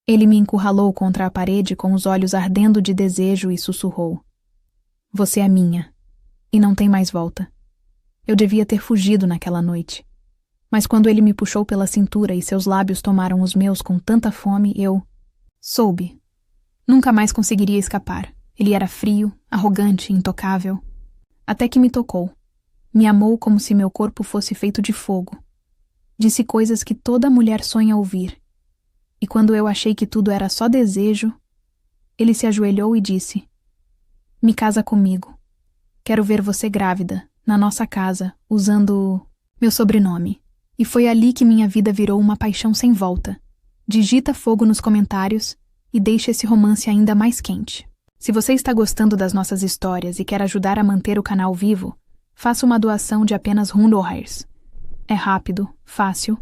Ele me encurralou contra a parede com os olhos ardendo de desejo e sussurrou: "Você é minha, e não tem mais volta." Eu devia ter fugido naquela noite. Mas quando ele me puxou pela cintura e seus lábios tomaram os meus com tanta fome, eu soube. Nunca mais conseguiria escapar. Ele era frio, arrogante, intocável. Até que me tocou. Me amou como se meu corpo fosse feito de fogo. Disse coisas que toda mulher sonha ouvir. E quando eu achei que tudo era só desejo, ele se ajoelhou e disse: "Me casa comigo. Quero ver você grávida, na nossa casa, usando meu sobrenome." E foi ali que minha vida virou uma paixão sem volta. Digita fogo nos comentários e deixa esse romance ainda mais quente. Se você está gostando das nossas histórias e quer ajudar a manter o canal vivo, faça uma doação de apenas R$100. É rápido, fácil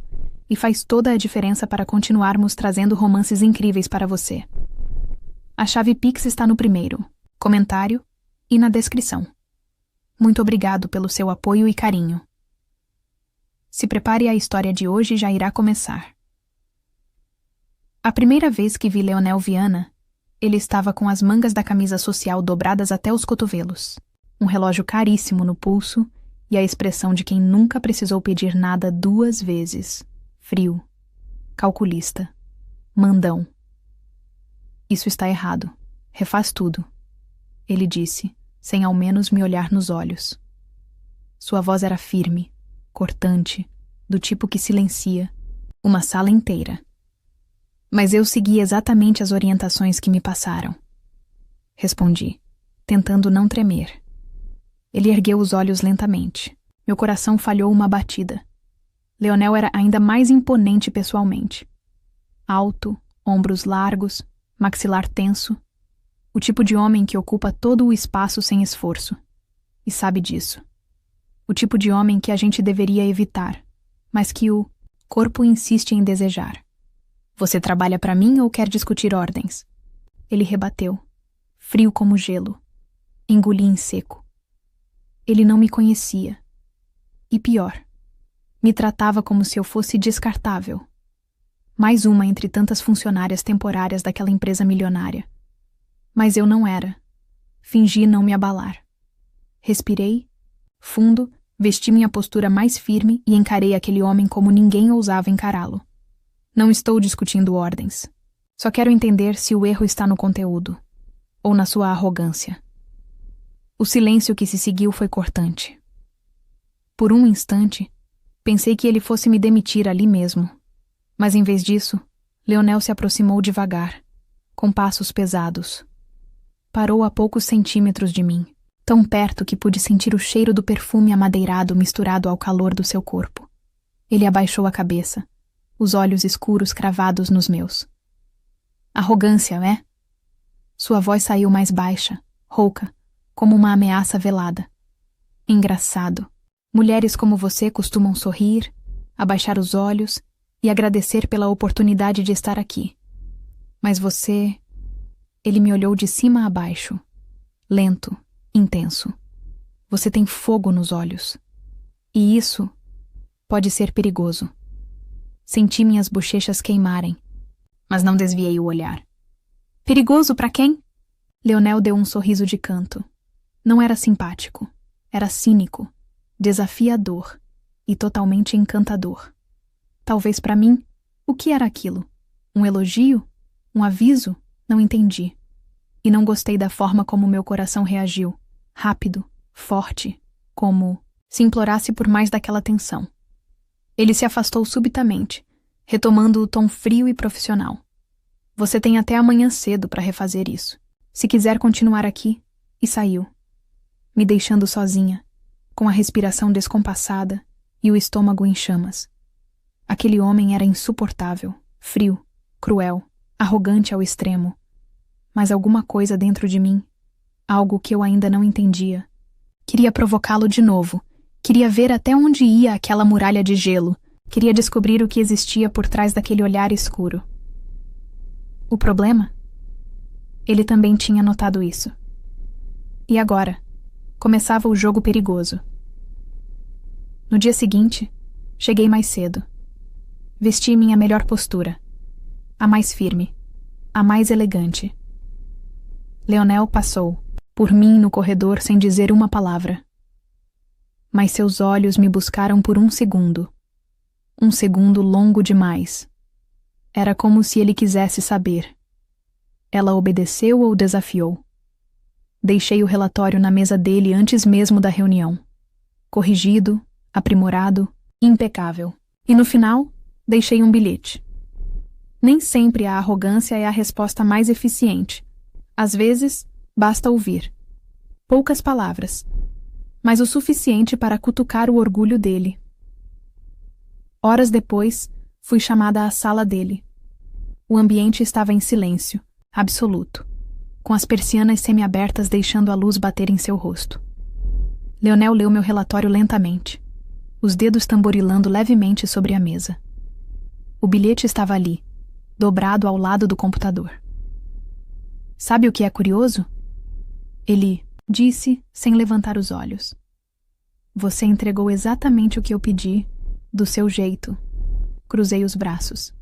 e faz toda a diferença para continuarmos trazendo romances incríveis para você. A chave Pix está no primeiro comentário e na descrição. Muito obrigado pelo seu apoio e carinho. Se prepare, a história de hoje já irá começar. A primeira vez que vi Leonel Viana, ele estava com as mangas da camisa social dobradas até os cotovelos, um relógio caríssimo no pulso e a expressão de quem nunca precisou pedir nada 2 vezes. Frio, calculista, mandão. "Isso está errado. Refaz tudo", ele disse, sem ao menos me olhar nos olhos. Sua voz era firme, cortante, do tipo que silencia uma sala inteira. Mas eu segui exatamente as orientações que me passaram. Respondi, tentando não tremer. Ele ergueu os olhos lentamente. Meu coração falhou uma batida. Leonel era ainda mais imponente pessoalmente. Alto, ombros largos, maxilar tenso. O tipo de homem que ocupa todo o espaço sem esforço. E sabe disso. O tipo de homem que a gente deveria evitar, mas que o corpo insiste em desejar. "Você trabalha para mim ou quer discutir ordens?" Ele rebateu, frio como gelo. Engoli em seco. Ele não me conhecia. E pior, me tratava como se eu fosse descartável. Mais uma entre tantas funcionárias temporárias daquela empresa milionária. Mas eu não era. Fingi não me abalar. Respirei fundo, vesti minha postura mais firme e encarei aquele homem como ninguém ousava encará-lo. Não estou discutindo ordens. Só quero entender se o erro está no conteúdo ou na sua arrogância. O silêncio que se seguiu foi cortante. Por um instante, pensei que ele fosse me demitir ali mesmo. Mas em vez disso, Leonel se aproximou devagar, com passos pesados. Parou a poucos centímetros de mim. Tão perto que pude sentir o cheiro do perfume amadeirado misturado ao calor do seu corpo. Ele abaixou a cabeça, os olhos escuros cravados nos meus. "Arrogância, é?" Sua voz saiu mais baixa, rouca, como uma ameaça velada. "Engraçado. Mulheres como você costumam sorrir, abaixar os olhos e agradecer pela oportunidade de estar aqui. Mas você..." Ele me olhou de cima a baixo, lento, intenso. "Você tem fogo nos olhos. E isso pode ser perigoso." Senti minhas bochechas queimarem, mas não desviei o olhar. "Perigoso para quem?" Leonel deu um sorriso de canto. Não era simpático, era cínico, desafiador e totalmente encantador. Talvez para mim, o que era aquilo? Um elogio? Um aviso? Não entendi. E não gostei da forma como meu coração reagiu. Rápido, forte, como se implorasse por mais daquela tensão. Ele se afastou subitamente, retomando o tom frio e profissional. "Você tem até amanhã cedo para refazer isso, se quiser continuar aqui." E saiu, me deixando sozinha, com a respiração descompassada e o estômago em chamas. Aquele homem era insuportável, frio, cruel, arrogante ao extremo. Mas alguma coisa dentro de mim, algo que eu ainda não entendia, queria provocá-lo de novo, queria ver até onde ia aquela muralha de gelo, queria descobrir o que existia por trás daquele olhar escuro. O problema? Ele também tinha notado isso. E agora, começava o jogo perigoso. No dia seguinte, cheguei mais cedo. Vesti minha melhor postura, a mais firme, a mais elegante. Leonel passou por mim no corredor sem dizer uma palavra. Mas seus olhos me buscaram por um segundo longo demais. Era como se ele quisesse saber. Ela obedeceu ou desafiou? Deixei o relatório na mesa dele antes mesmo da reunião. Corrigido, aprimorado, impecável. E no final, deixei um bilhete. Nem sempre a arrogância é a resposta mais eficiente. Às vezes, basta ouvir. Poucas palavras, mas o suficiente para cutucar o orgulho dele. Horas depois, fui chamada à sala dele. O ambiente estava em silêncio, absoluto, com as persianas semiabertas deixando a luz bater em seu rosto. Leonel leu meu relatório lentamente, os dedos tamborilando levemente sobre a mesa. O bilhete estava ali, dobrado ao lado do computador. Sabe o que é curioso? Ele disse sem levantar os olhos. Você entregou exatamente o que eu pedi, do seu jeito. Cruzei os braços.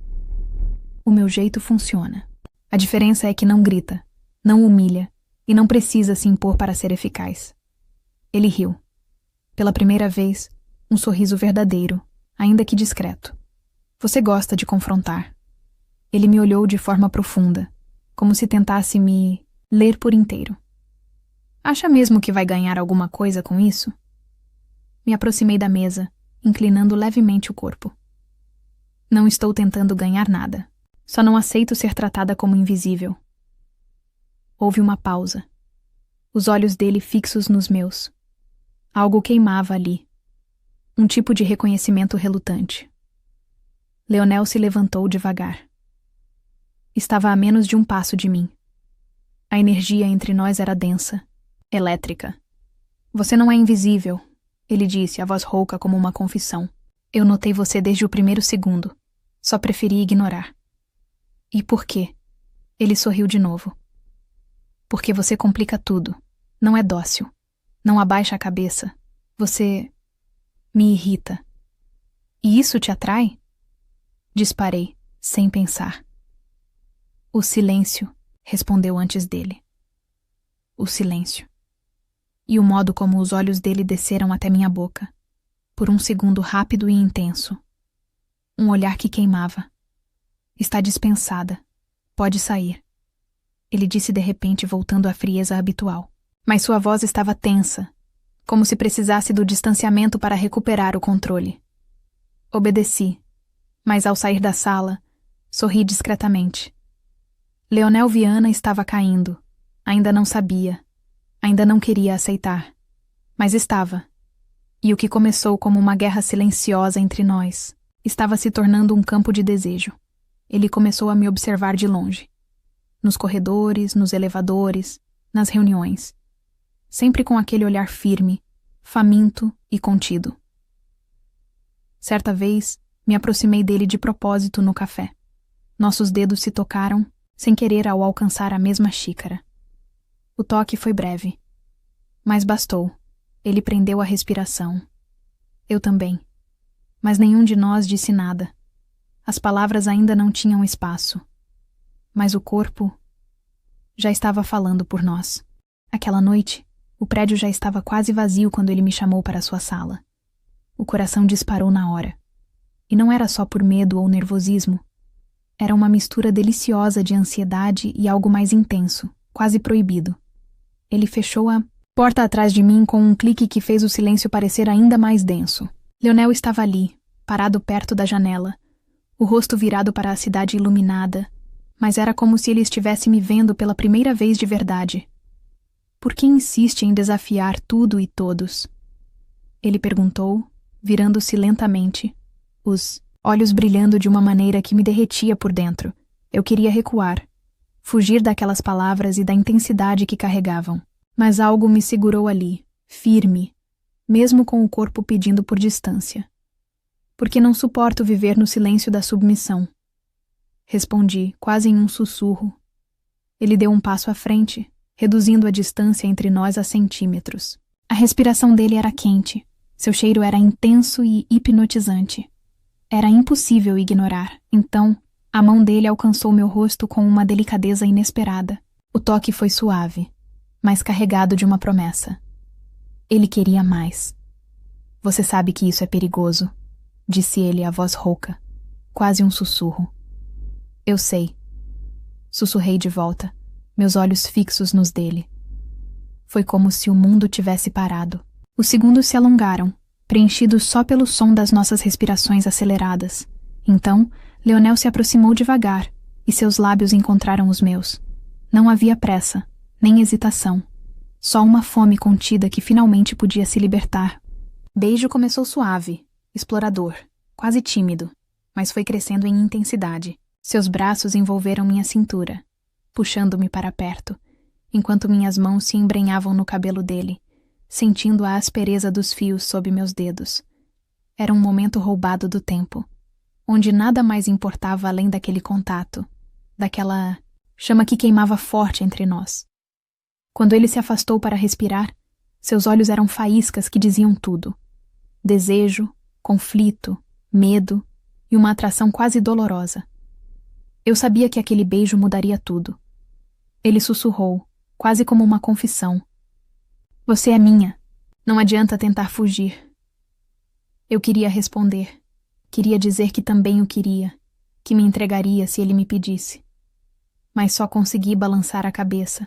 O meu jeito funciona. A diferença é que não grita, não humilha e não precisa se impor para ser eficaz. Ele riu. Pela primeira vez, um sorriso verdadeiro, ainda que discreto. Você gosta de confrontar. Ele me olhou de forma profunda, como se tentasse me ler por inteiro. Acha mesmo que vai ganhar alguma coisa com isso? Me aproximei da mesa, inclinando levemente o corpo. Não estou tentando ganhar nada. Só não aceito ser tratada como invisível. Houve uma pausa. Os olhos dele fixos nos meus. Algo queimava ali. Um tipo de reconhecimento relutante. Leonel se levantou devagar. Estava a menos de um passo de mim. A energia entre nós era densa, elétrica. Você não é invisível, ele disse, a voz rouca como uma confissão. Eu notei você desde o primeiro segundo. Só preferi ignorar. E por quê? Ele sorriu de novo. Porque você complica tudo. Não é dócil. Não abaixa a cabeça. Você me irrita. E isso te atrai? Disparei, sem pensar. O silêncio, respondeu antes dele. O silêncio. E o modo como os olhos dele desceram até minha boca. Por um segundo rápido e intenso. Um olhar que queimava. Está dispensada. Pode sair. Ele disse de repente, voltando à frieza habitual. Mas sua voz estava tensa, como se precisasse do distanciamento para recuperar o controle. Obedeci, mas ao sair da sala, sorri discretamente. Leonel Viana estava caindo. Ainda não sabia. Ainda não queria aceitar. Mas estava. E o que começou como uma guerra silenciosa entre nós estava se tornando um campo de desejo. Ele começou a me observar de longe. Nos corredores, nos elevadores, nas reuniões. Sempre com aquele olhar firme, faminto e contido. Certa vez, me aproximei dele de propósito no café. Nossos dedos se tocaram, sem querer ao alcançar a mesma xícara. O toque foi breve. Mas bastou. Ele prendeu a respiração. Eu também. Mas nenhum de nós disse nada. As palavras ainda não tinham espaço. Mas o corpo já estava falando por nós. Aquela noite, o prédio já estava quase vazio quando ele me chamou para sua sala. O coração disparou na hora. E não era só por medo ou nervosismo. Era uma mistura deliciosa de ansiedade e algo mais intenso, quase proibido. Ele fechou a porta atrás de mim com um clique que fez o silêncio parecer ainda mais denso. Leonel estava ali, parado perto da janela, o rosto virado para a cidade iluminada, mas era como se ele estivesse me vendo pela primeira vez de verdade. Por que insiste em desafiar tudo e todos? Ele perguntou, virando-se lentamente, os olhos brilhando de uma maneira que me derretia por dentro. Eu queria recuar, fugir daquelas palavras e da intensidade que carregavam. Mas algo me segurou ali, firme, mesmo com o corpo pedindo por distância. Porque não suporto viver no silêncio da submissão. Respondi, quase em um sussurro. Ele deu um passo à frente, reduzindo a distância entre nós a centímetros. A respiração dele era quente, seu cheiro era intenso e hipnotizante. Era impossível ignorar, então A mão dele alcançou meu rosto com uma delicadeza inesperada. O toque foi suave, mas carregado de uma promessa. Ele queria mais. Você sabe que isso é perigoso, disse ele, a voz rouca, quase um sussurro. Eu sei. Sussurrei de volta, meus olhos fixos nos dele. Foi como se o mundo tivesse parado. Os segundos se alongaram, preenchidos só pelo som das nossas respirações aceleradas. Então, Leonel se aproximou devagar, e seus lábios encontraram os meus. Não havia pressa, nem hesitação. Só uma fome contida que finalmente podia se libertar. Beijo começou suave, explorador, quase tímido, mas foi crescendo em intensidade. Seus braços envolveram minha cintura, puxando-me para perto, enquanto minhas mãos se embrenhavam no cabelo dele, sentindo a aspereza dos fios sob meus dedos. Era um momento roubado do tempo, onde nada mais importava além daquele contato, daquela chama que queimava forte entre nós. Quando ele se afastou para respirar, seus olhos eram faíscas que diziam tudo. Desejo, conflito, medo e uma atração quase dolorosa. Eu sabia que aquele beijo mudaria tudo. Ele sussurrou, quase como uma confissão. Você é minha. Não adianta tentar fugir. Eu queria responder. Queria dizer que também o queria, que me entregaria se ele me pedisse. Mas só consegui balançar a cabeça,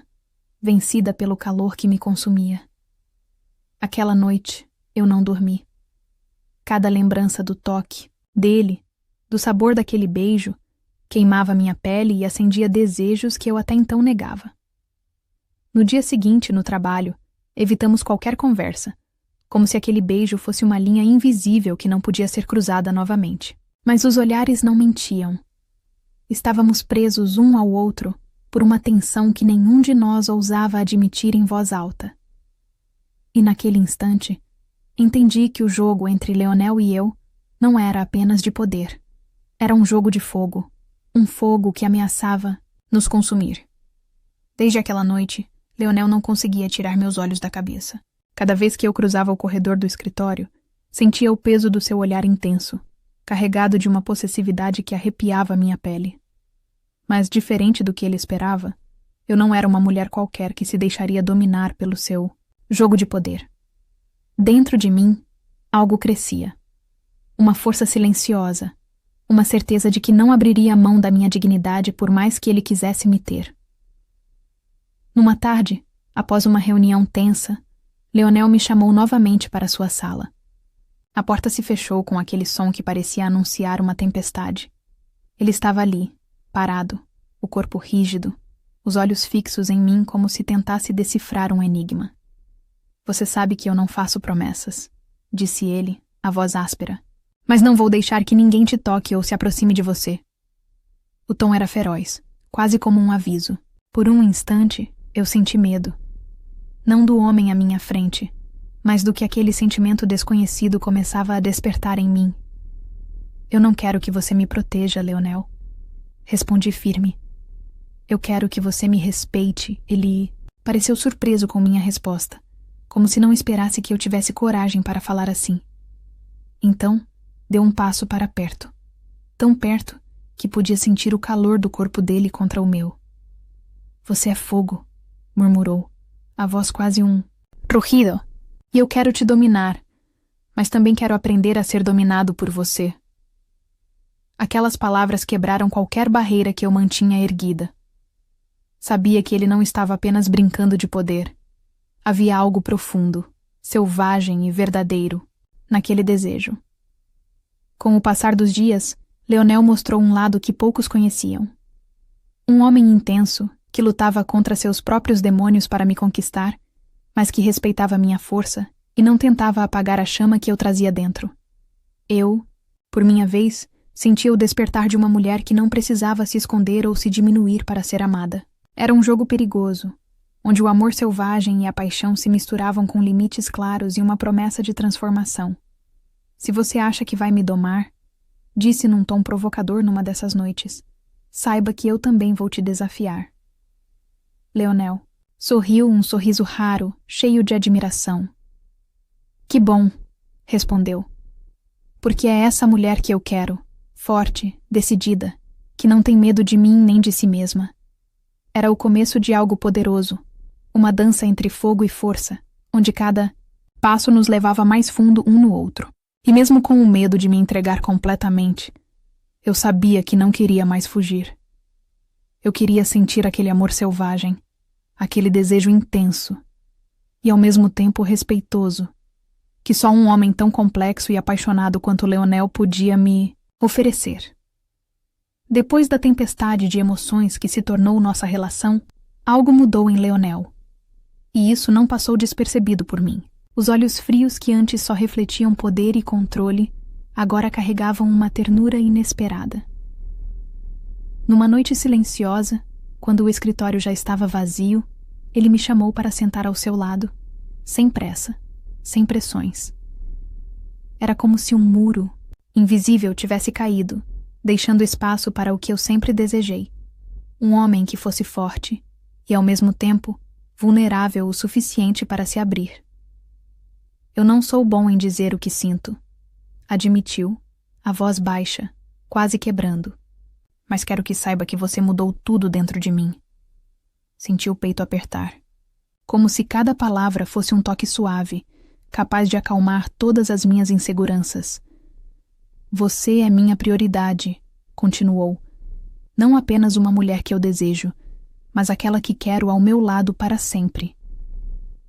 vencida pelo calor que me consumia. Aquela noite, eu não dormi. Cada lembrança do toque, dele, do sabor daquele beijo, queimava minha pele e acendia desejos que eu até então negava. No dia seguinte, no trabalho, evitamos qualquer conversa, como se aquele beijo fosse uma linha invisível que não podia ser cruzada novamente. Mas os olhares não mentiam. Estávamos presos um ao outro por uma tensão que nenhum de nós ousava admitir em voz alta. E naquele instante, entendi que o jogo entre Leonel e eu não era apenas de poder. Era um jogo de fogo, um fogo que ameaçava nos consumir. Desde aquela noite, Leonel não conseguia tirar meus olhos da cabeça. Cada vez que eu cruzava o corredor do escritório, sentia o peso do seu olhar intenso, carregado de uma possessividade que arrepiava minha pele. Mas, diferente do que ele esperava, eu não era uma mulher qualquer que se deixaria dominar pelo seu jogo de poder. Dentro de mim, algo crescia. Uma força silenciosa, uma certeza de que não abriria a mão da minha dignidade por mais que ele quisesse me ter. Numa tarde, após uma reunião tensa, Leonel me chamou novamente para sua sala. A porta se fechou com aquele som que parecia anunciar uma tempestade. Ele estava ali, parado, o corpo rígido, os olhos fixos em mim como se tentasse decifrar um enigma. Você sabe que eu não faço promessas, disse ele, a voz áspera. Mas não vou deixar que ninguém te toque ou se aproxime de você. O tom era feroz, quase como um aviso. Por um instante, eu senti medo. Não do homem à minha frente, mas do que aquele sentimento desconhecido começava a despertar em mim. Eu não quero que você me proteja, Leonel. Respondi firme. Eu quero que você me respeite. Ele pareceu surpreso com minha resposta, como se não esperasse que eu tivesse coragem para falar assim. Então, deu um passo para perto. Tão perto que podia sentir o calor do corpo dele contra o meu. Você é fogo, murmurou, a voz quase um rugido. E eu quero te dominar, mas também quero aprender a ser dominado por você. Aquelas palavras quebraram qualquer barreira que eu mantinha erguida. Sabia que ele não estava apenas brincando de poder. Havia algo profundo, selvagem e verdadeiro, naquele desejo. Com o passar dos dias, Leonel mostrou um lado que poucos conheciam. Um homem intenso, que lutava contra seus próprios demônios para me conquistar, mas que respeitava minha força e não tentava apagar a chama que eu trazia dentro. Eu, por minha vez, sentia o despertar de uma mulher que não precisava se esconder ou se diminuir para ser amada. Era um jogo perigoso, onde o amor selvagem e a paixão se misturavam com limites claros e uma promessa de transformação. Se você acha que vai me domar, disse num tom provocador numa dessas noites, saiba que eu também vou te desafiar. Leonel sorriu um sorriso raro, cheio de admiração. Que bom, respondeu. Porque é essa mulher que eu quero, forte, decidida, que não tem medo de mim nem de si mesma. Era o começo de algo poderoso, uma dança entre fogo e força, onde cada passo nos levava mais fundo um no outro. E mesmo com o medo de me entregar completamente, eu sabia que não queria mais fugir. Eu queria sentir aquele amor selvagem, aquele desejo intenso e ao mesmo tempo respeitoso, que só um homem tão complexo e apaixonado quanto Leonel podia me oferecer. Depois da tempestade de emoções que se tornou nossa relação, algo mudou em Leonel. E isso não passou despercebido por mim. Os olhos frios que antes só refletiam poder e controle, agora carregavam uma ternura inesperada. Numa noite silenciosa, quando o escritório já estava vazio, ele me chamou para sentar ao seu lado, sem pressa, sem pressões. Era como se um muro invisível tivesse caído, deixando espaço para o que eu sempre desejei. Um homem que fosse forte e, ao mesmo tempo, vulnerável o suficiente para se abrir. Eu não sou bom em dizer o que sinto, admitiu, a voz baixa, quase quebrando. Mas quero que saiba que você mudou tudo dentro de mim. Senti o peito apertar, como se cada palavra fosse um toque suave, capaz de acalmar todas as minhas inseguranças. Você é minha prioridade, continuou. Não apenas uma mulher que eu desejo, mas aquela que quero ao meu lado para sempre.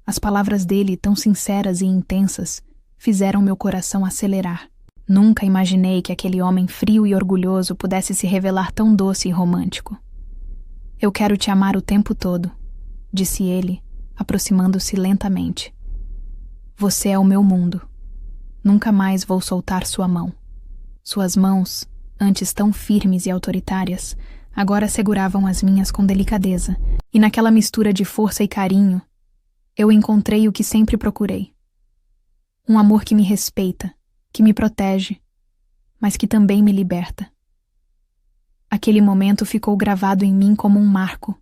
As palavras dele, tão sinceras e intensas, fizeram meu coração acelerar. Nunca imaginei que aquele homem frio e orgulhoso pudesse se revelar tão doce e romântico. Eu quero te amar o tempo todo, disse ele, aproximando-se lentamente. Você é o meu mundo. Nunca mais vou soltar sua mão. Suas mãos, antes tão firmes e autoritárias, agora seguravam as minhas com delicadeza, e naquela mistura de força e carinho, eu encontrei o que sempre procurei. Um amor que me respeita, que me protege, mas que também me liberta. Aquele momento ficou gravado em mim como um marco,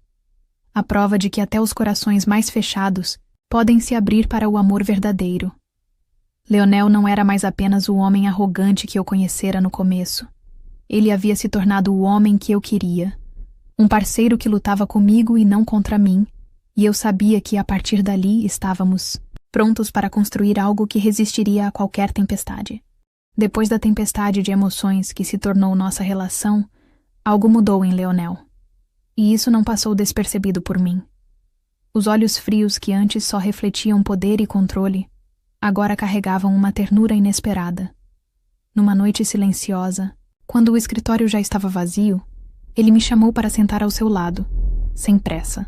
a prova de que até os corações mais fechados podem se abrir para o amor verdadeiro. Leonel não era mais apenas o homem arrogante que eu conhecera no começo. Ele havia se tornado o homem que eu queria, um parceiro que lutava comigo e não contra mim, e eu sabia que a partir dali estávamos prontos para construir algo que resistiria a qualquer tempestade. Depois da tempestade de emoções que se tornou nossa relação, algo mudou em Leonel. E isso não passou despercebido por mim. Os olhos frios que antes só refletiam poder e controle, agora carregavam uma ternura inesperada. Numa noite silenciosa, quando o escritório já estava vazio, ele me chamou para sentar ao seu lado, sem pressa,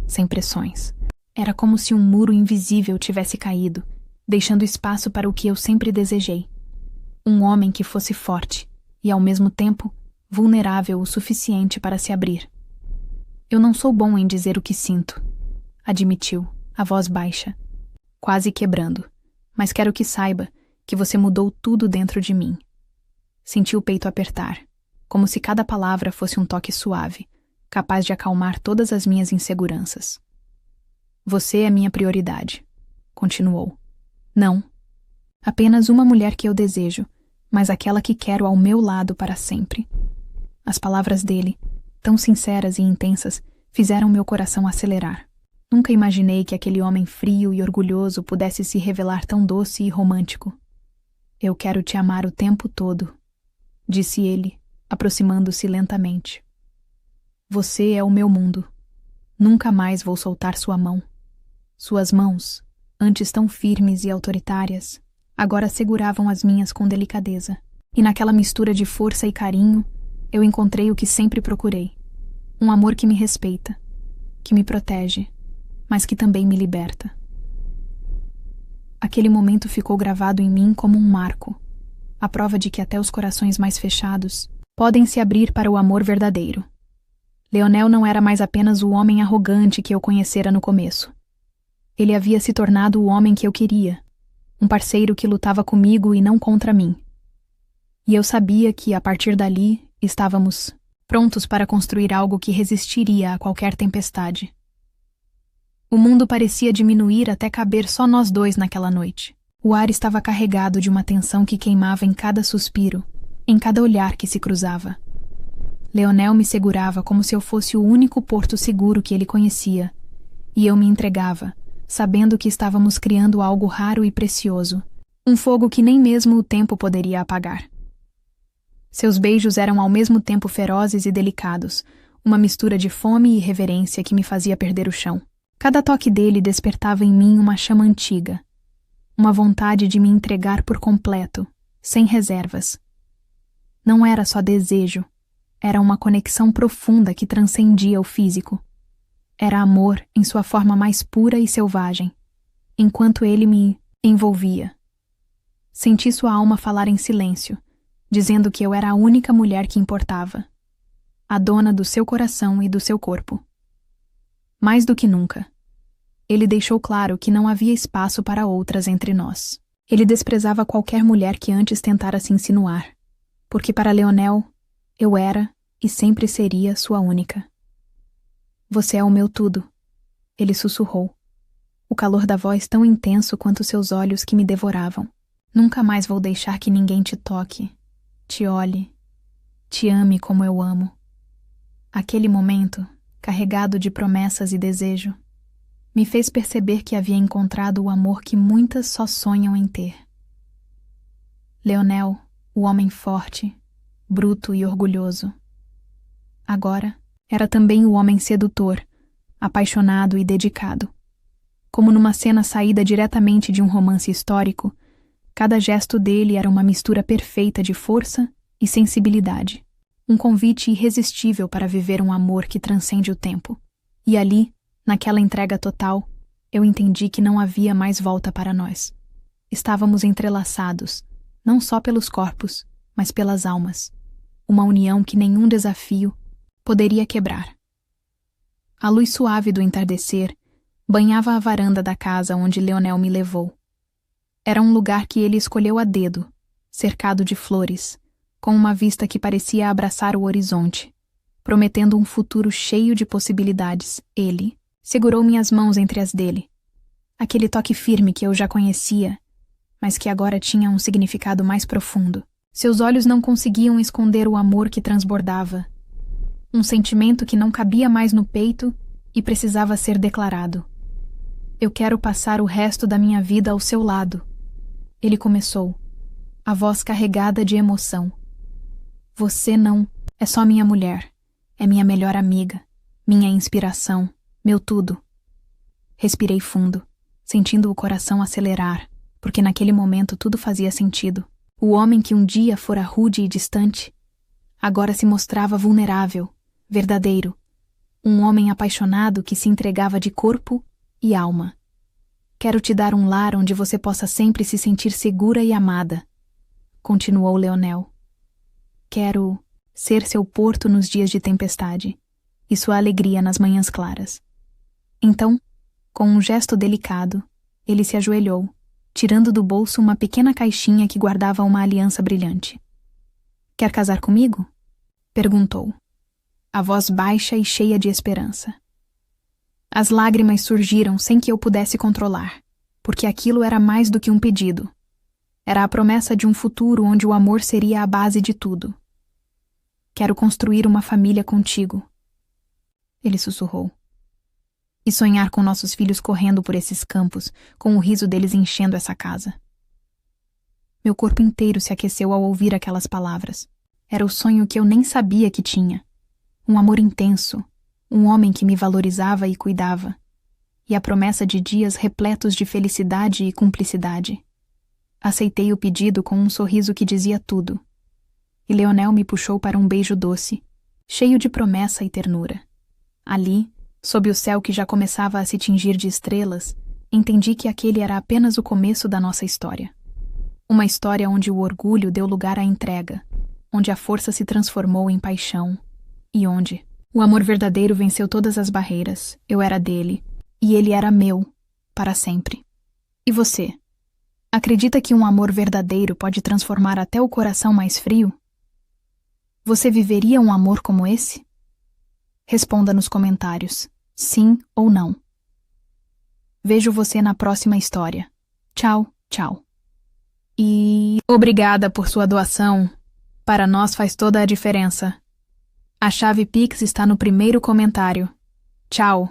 sem pressões. Era como se um muro invisível tivesse caído, deixando espaço para o que eu sempre desejei. Um homem que fosse forte e, ao mesmo tempo, vulnerável o suficiente para se abrir. Eu não sou bom em dizer o que sinto, admitiu, a voz baixa, quase quebrando, mas quero que saiba que você mudou tudo dentro de mim. Senti o peito apertar, como se cada palavra fosse um toque suave, capaz de acalmar todas as minhas inseguranças. Você é minha prioridade, continuou. Não, apenas uma mulher que eu desejo, mas aquela que quero ao meu lado para sempre. As palavras dele, tão sinceras e intensas, fizeram meu coração acelerar. Nunca imaginei que aquele homem frio e orgulhoso pudesse se revelar tão doce e romântico. Eu quero te amar o tempo todo, disse ele, aproximando-se lentamente. Você é o meu mundo. Nunca mais vou soltar sua mão. Suas mãos, antes tão firmes e autoritárias, agora seguravam as minhas com delicadeza. E naquela mistura de força e carinho, eu encontrei o que sempre procurei. Um amor que me respeita, que me protege, mas que também me liberta. Aquele momento ficou gravado em mim como um marco, a prova de que até os corações mais fechados podem se abrir para o amor verdadeiro. Leonel não era mais apenas o homem arrogante que eu conhecera no começo. Ele havia se tornado o homem que eu queria, um parceiro que lutava comigo e não contra mim. E eu sabia que, a partir dali, estávamos prontos para construir algo que resistiria a qualquer tempestade. O mundo parecia diminuir até caber só nós dois naquela noite. O ar estava carregado de uma tensão que queimava em cada suspiro, em cada olhar que se cruzava. Leonel me segurava como se eu fosse o único porto seguro que ele conhecia, e eu me entregava, sabendo que estávamos criando algo raro e precioso, um fogo que nem mesmo o tempo poderia apagar. Seus beijos eram ao mesmo tempo ferozes e delicados, uma mistura de fome e reverência que me fazia perder o chão. Cada toque dele despertava em mim uma chama antiga, uma vontade de me entregar por completo, sem reservas. Não era só desejo, era uma conexão profunda que transcendia o físico. Era amor em sua forma mais pura e selvagem, enquanto ele me envolvia. Senti sua alma falar em silêncio, dizendo que eu era a única mulher que importava, a dona do seu coração e do seu corpo. Mais do que nunca, ele deixou claro que não havia espaço para outras entre nós. Ele desprezava qualquer mulher que antes tentara se insinuar, porque para Leonel, eu era e sempre seria sua única. Você é o meu tudo, ele sussurrou, o calor da voz tão intenso quanto seus olhos que me devoravam. Nunca mais vou deixar que ninguém te toque, te olhe, te ame como eu amo. Aquele momento, carregado de promessas e desejo, me fez perceber que havia encontrado o amor que muitas só sonham em ter. Leonel, o homem forte, bruto e orgulhoso. Agora, era também o homem sedutor, apaixonado e dedicado. Como numa cena saída diretamente de um romance histórico, cada gesto dele era uma mistura perfeita de força e sensibilidade. Um convite irresistível para viver um amor que transcende o tempo. E ali, naquela entrega total, eu entendi que não havia mais volta para nós. Estávamos entrelaçados, não só pelos corpos, mas pelas almas. Uma união que nenhum desafio poderia quebrar. A luz suave do entardecer banhava a varanda da casa onde Leonel me levou. Era um lugar que ele escolheu a dedo, cercado de flores, com uma vista que parecia abraçar o horizonte, prometendo um futuro cheio de possibilidades. Ele segurou minhas mãos entre as dele. Aquele toque firme que eu já conhecia, mas que agora tinha um significado mais profundo. Seus olhos não conseguiam esconder o amor que transbordava, um sentimento que não cabia mais no peito e precisava ser declarado. Eu quero passar o resto da minha vida ao seu lado. Ele começou, a voz carregada de emoção. Você não é só minha mulher, é minha melhor amiga, minha inspiração, meu tudo. Respirei fundo, sentindo o coração acelerar, porque naquele momento tudo fazia sentido. O homem que um dia fora rude e distante, agora se mostrava vulnerável, verdadeiro. Um homem apaixonado que se entregava de corpo e alma. Quero te dar um lar onde você possa sempre se sentir segura e amada, continuou Leonel. Quero ser seu porto nos dias de tempestade e sua alegria nas manhãs claras. Então, com um gesto delicado, ele se ajoelhou, tirando do bolso uma pequena caixinha que guardava uma aliança brilhante. Quer casar comigo? Perguntou, a voz baixa e cheia de esperança. As lágrimas surgiram sem que eu pudesse controlar, porque aquilo era mais do que um pedido. Era a promessa de um futuro onde o amor seria a base de tudo. Quero construir uma família contigo, ele sussurrou. E sonhar com nossos filhos correndo por esses campos, com o riso deles enchendo essa casa. Meu corpo inteiro se aqueceu ao ouvir aquelas palavras. Era o sonho que eu nem sabia que tinha. Um amor intenso, um homem que me valorizava e cuidava, e a promessa de dias repletos de felicidade e cumplicidade. Aceitei o pedido com um sorriso que dizia tudo, e Leonel me puxou para um beijo doce, cheio de promessa e ternura. Ali, sob o céu que já começava a se tingir de estrelas, entendi que aquele era apenas o começo da nossa história. Uma história onde o orgulho deu lugar à entrega, onde a força se transformou em paixão, e onde o amor verdadeiro venceu todas as barreiras. Eu era dele, e ele era meu, para sempre. E você? Acredita que um amor verdadeiro pode transformar até o coração mais frio? Você viveria um amor como esse? Responda nos comentários, sim ou não. Vejo você na próxima história. Tchau, tchau. E obrigada por sua doação. Para nós faz toda a diferença. A chave Pix está no primeiro comentário. Tchau!